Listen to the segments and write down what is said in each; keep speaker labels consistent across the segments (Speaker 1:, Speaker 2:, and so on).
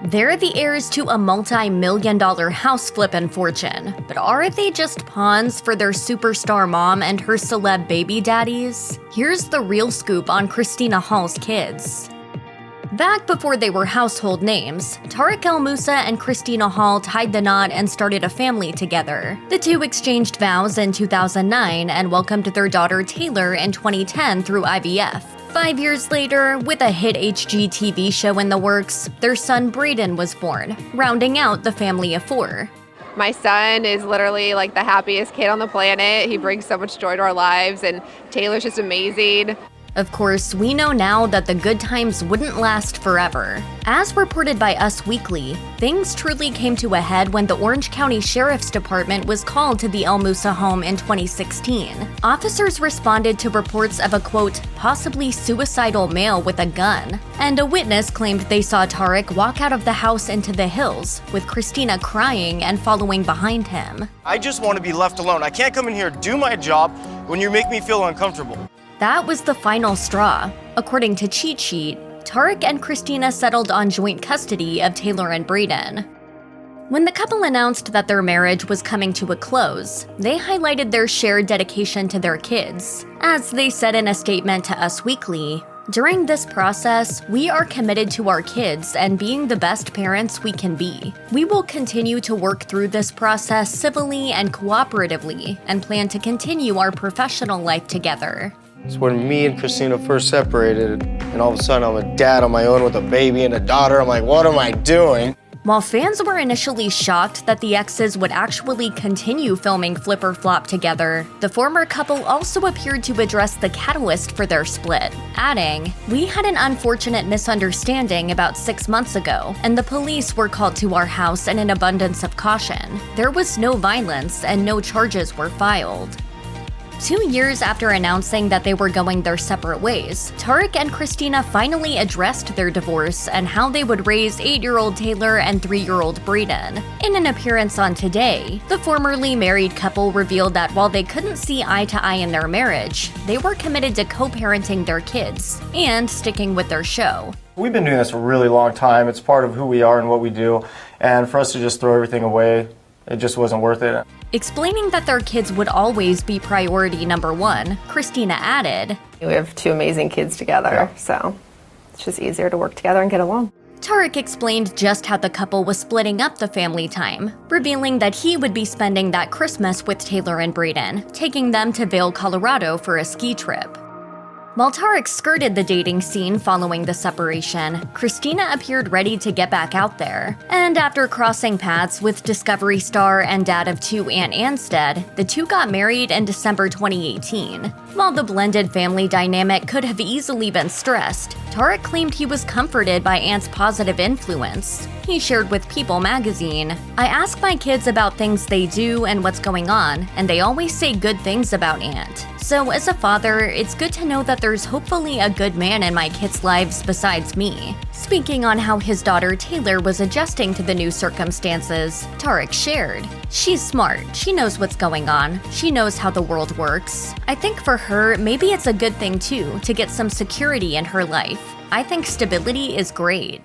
Speaker 1: They're the heirs to a multi-million-dollar house-flippin' fortune, but are they just pawns for their superstar mom and her celeb baby daddies? Here's the real scoop on Christina Hall's kids. Back before they were household names, Tarek El Moussa and Christina Hall tied the knot and started a family together. The two exchanged vows in 2009 and welcomed their daughter Taylor in 2010 through IVF. 5 years later, with a hit HGTV show in the works, their son Brayden was born, rounding out the family of 4.
Speaker 2: My son is literally like the happiest kid on the planet. He brings so much joy to our lives, and Taylor's just amazing.
Speaker 1: Of course, we know now that the good times wouldn't last forever. As reported by Us Weekly, things truly came to a head when the Orange County Sheriff's Department was called to the El Moussa home in 2016. Officers responded to reports of a, quote, possibly suicidal male with a gun, and a witness claimed they saw Tarek walk out of the house into the hills, with Christina crying and following behind him.
Speaker 3: I just want to be left alone. I can't come in here, do my job, when you make me feel uncomfortable.
Speaker 1: That was the final straw. According to Cheat Sheet, Tarek and Christina settled on joint custody of Taylor and Brayden. When the couple announced that their marriage was coming to a close, they highlighted their shared dedication to their kids. As they said in a statement to Us Weekly, "During this process, we are committed to our kids and being the best parents we can be. We will continue to work through this process civilly and cooperatively and plan to continue our professional life together."
Speaker 3: It's when me and Christina first separated, and all of a sudden I'm a dad on my own with a baby and a daughter. I'm like, what am I doing?
Speaker 1: While fans were initially shocked that the exes would actually continue filming Flip or Flop together, the former couple also appeared to address the catalyst for their split, adding, "We had an unfortunate misunderstanding about 6 months ago, and the police were called to our house in an abundance of caution. There was no violence and no charges were filed." 2 years after announcing that they were going their separate ways, Tarek and Christina finally addressed their divorce and how they would raise 8-year-old Taylor and 3-year-old Brayden. In an appearance on Today, the formerly married couple revealed that while they couldn't see eye to eye in their marriage, they were committed to co-parenting their kids and sticking with their show.
Speaker 4: We've been doing this a really long time. It's part of who we are and what we do, and for us to just throw everything away, it just wasn't worth it.
Speaker 1: Explaining that their kids would always be priority number one, Christina added,
Speaker 5: "We have 2 amazing kids together, so it's just easier to work together and get along."
Speaker 1: Tarek explained just how the couple was splitting up the family time, revealing that he would be spending that Christmas with Taylor and Brayden, taking them to Vail, Colorado for a ski trip. While Tarek skirted the dating scene following the separation, Christina appeared ready to get back out there. And after crossing paths with Discovery star and dad of 2 Ant Anstead, the two got married in December 2018. While the blended family dynamic could have easily been stressed, Tarek claimed he was comforted by Ant's positive influence. He shared with People magazine, "I ask my kids about things they do and what's going on, and they always say good things about Ant. So as a father, it's good to know that there's hopefully a good man in my kids' lives besides me." Speaking on how his daughter Taylor was adjusting to the new circumstances, Tarek shared, "She's smart, she knows what's going on, she knows how the world works. I think for her, maybe it's a good thing too, to get some security in her life. I think stability is great."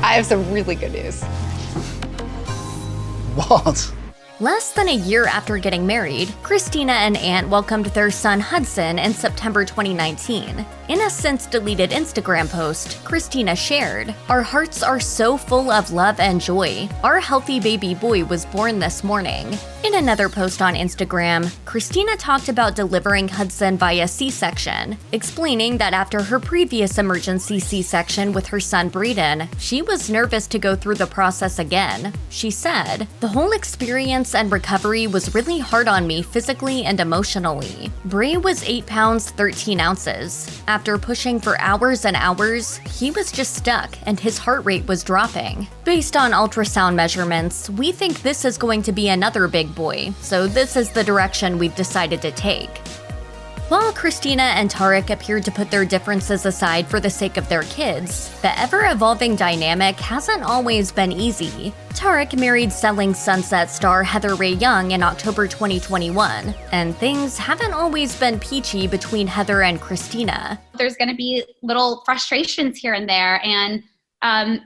Speaker 2: I have some really good news.
Speaker 6: What?
Speaker 1: Less than a year after getting married, Christina and Ant welcomed their son Hudson in September 2019. In a since-deleted Instagram post, Christina shared, "Our hearts are so full of love and joy. Our healthy baby boy was born this morning." In another post on Instagram, Christina talked about delivering Hudson via C-section, explaining that after her previous emergency C-section with her son Brayden, she was nervous to go through the process again. She said, "The whole experience and recovery was really hard on me physically and emotionally. Bray was 8 pounds 13 ounces. After pushing for hours and hours, he was just stuck and his heart rate was dropping. Based on ultrasound measurements, we think this is going to be another big boy, so this is the direction we've decided to take." While Christina and Tarek appeared to put their differences aside for the sake of their kids, the ever-evolving dynamic hasn't always been easy. Tarek married Selling Sunset star Heather Rae Young in October 2021, and things haven't always been peachy between Heather and Christina.
Speaker 7: There's going to be little frustrations here and there, and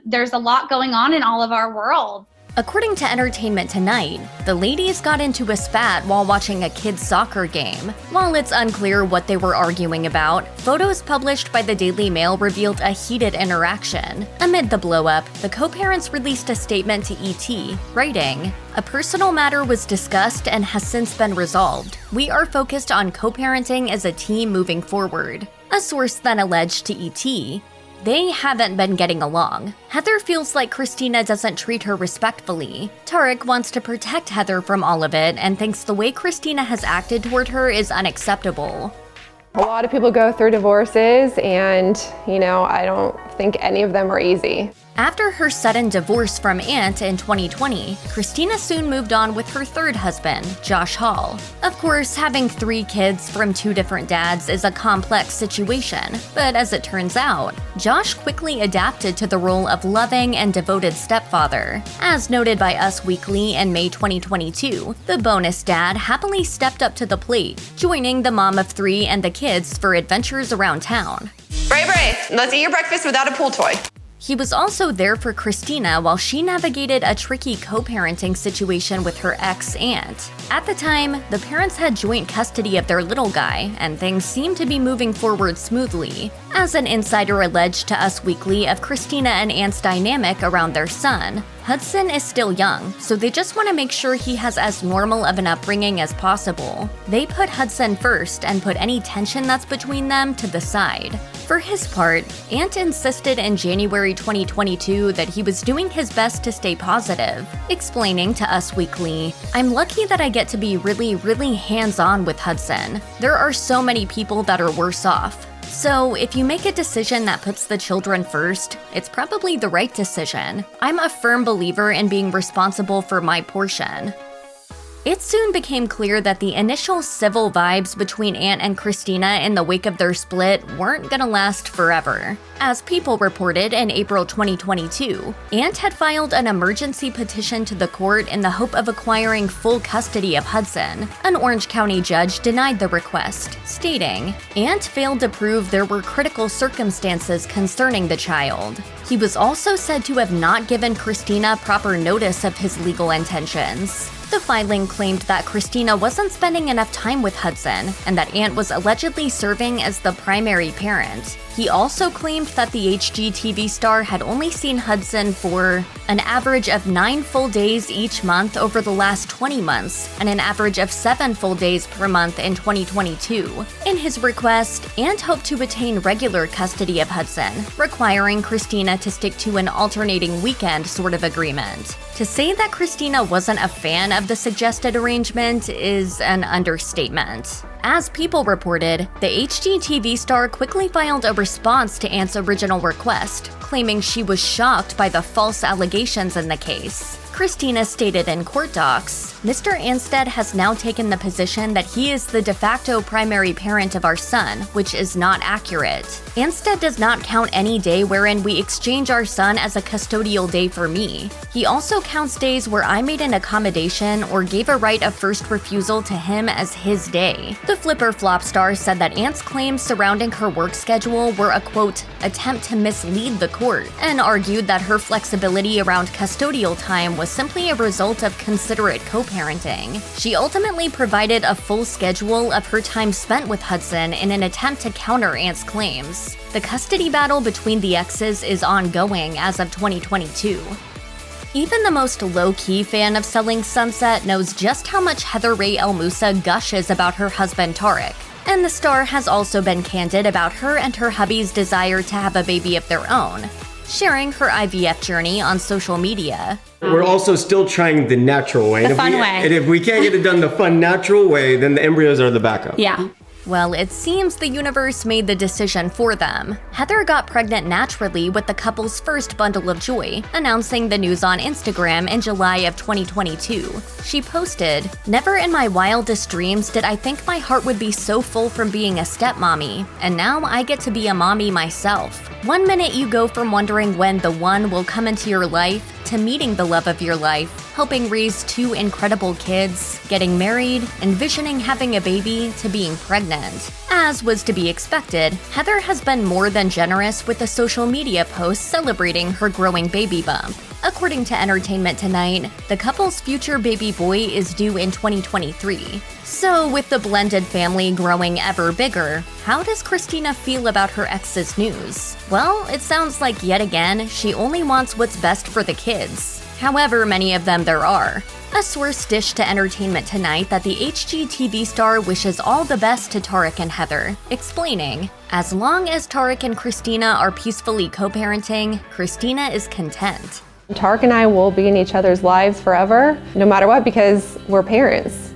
Speaker 6: There's a lot going on in all of our world.
Speaker 1: According to Entertainment Tonight, the ladies got into a spat while watching a kids' soccer game. While it's unclear what they were arguing about, photos published by the Daily Mail revealed a heated interaction. Amid the blow-up, the co-parents released a statement to ET, writing, "A personal matter was discussed and has since been resolved. We are focused on co-parenting as a team moving forward." A source then alleged to ET, "They haven't been getting along. Heather feels like Christina doesn't treat her respectfully. Tarek wants to protect Heather from all of it and thinks the way Christina has acted toward her is unacceptable."
Speaker 5: A lot of people go through divorces and, I don't think any of them are easy.
Speaker 1: After her sudden divorce from Ant in 2020, Christina soon moved on with her third husband, Josh Hall. Of course, having 3 kids from 2 different dads is a complex situation, but as it turns out, Josh quickly adapted to the role of loving and devoted stepfather. As noted by Us Weekly in May 2022, the bonus dad happily stepped up to the plate, joining the mom of 3 and the kids for adventures around town.
Speaker 7: Bray, let's eat your breakfast without a pool toy.
Speaker 1: He was also there for Christina while she navigated a tricky co-parenting situation with her ex-aunt. At the time, the parents had joint custody of their little guy, and things seemed to be moving forward smoothly. As an insider alleged to Us Weekly of Christina and Ant's dynamic around their son, Hudson is still young, so they just want to make sure he has as normal of an upbringing as possible. They put Hudson first and put any tension that's between them to the side. For his part, Ant insisted in January 2022 that he was doing his best to stay positive, explaining to Us Weekly, "I'm lucky that I get to be really hands-on with Hudson. There are so many people that are worse off. So if you make a decision that puts the children first, it's probably the right decision. I'm a firm believer in being responsible for my portion." It soon became clear that the initial civil vibes between Ant and Christina in the wake of their split weren't gonna last forever. As People reported in April 2022, Ant had filed an emergency petition to the court in the hope of acquiring full custody of Hudson. An Orange County judge denied the request, stating, "Ant failed to prove there were critical circumstances concerning the child." He was also said to have not given Christina proper notice of his legal intentions. The filing claimed that Christina wasn't spending enough time with Hudson and that Ant was allegedly serving as the primary parent. He also claimed that the HGTV star had only seen Hudson for an average of 9 full days each month over the last 20 months and an average of 7 full days per month in 2022. In his request, Ant hoped to attain regular custody of Hudson, requiring Christina to stick to an alternating weekend sort of agreement. To say that Christina wasn't a fan of the suggested arrangement is an understatement. As People reported, the HGTV star quickly filed a response to Ant's original request, claiming she was shocked by the false allegations in the case. Christina stated in court docs, "Mr. Anstead has now taken the position that he is the de facto primary parent of our son, which is not accurate. Anstead does not count any day wherein we exchange our son as a custodial day for me. He also counts days where I made an accommodation or gave a right of first refusal to him as his day." The Flipper Flop star said that Ant's claims surrounding her work schedule were a, quote, "attempt to mislead the court," and argued that her flexibility around custodial time was simply a result of considerate co-parenting. She ultimately provided a full schedule of her time spent with Hudson in an attempt to counter Ant's claims. The custody battle between the exes is ongoing as of 2022. Even the most low-key fan of Selling Sunset knows just how much Heather Rae El Moussa gushes about her husband Tarek. And the star has also been candid about her and her hubby's desire to have a baby of their own, sharing her IVF journey on social media.
Speaker 8: We're also still trying the natural way.
Speaker 6: The fun way.
Speaker 8: And if we can't get it done the fun, natural way, then the embryos are the backup.
Speaker 6: Yeah.
Speaker 1: Well, it seems the universe made the decision for them. Heather got pregnant naturally with the couple's first bundle of joy, announcing the news on Instagram in July of 2022. She posted, "Never in my wildest dreams did I think my heart would be so full from being a stepmommy, and now I get to be a mommy myself. One minute you go from wondering when the one will come into your life to meeting the love of your life. helping raise 2 incredible kids, getting married, envisioning having a baby, to being pregnant. As was to be expected, Heather has been more than generous with the social media posts celebrating her growing baby bump. According to Entertainment Tonight, the couple's future baby boy is due in 2023. So, with the blended family growing ever bigger, how does Christina feel about her ex's news? Well, it sounds like yet again, she only wants what's best for the kids, however many of them there are. A source dished to Entertainment Tonight that the HGTV star wishes all the best to Tarek and Heather, explaining, "As long as Tarek and Christina are peacefully co-parenting, Christina is content."
Speaker 5: Tarek and I will be in each other's lives forever, no matter what, because we're parents.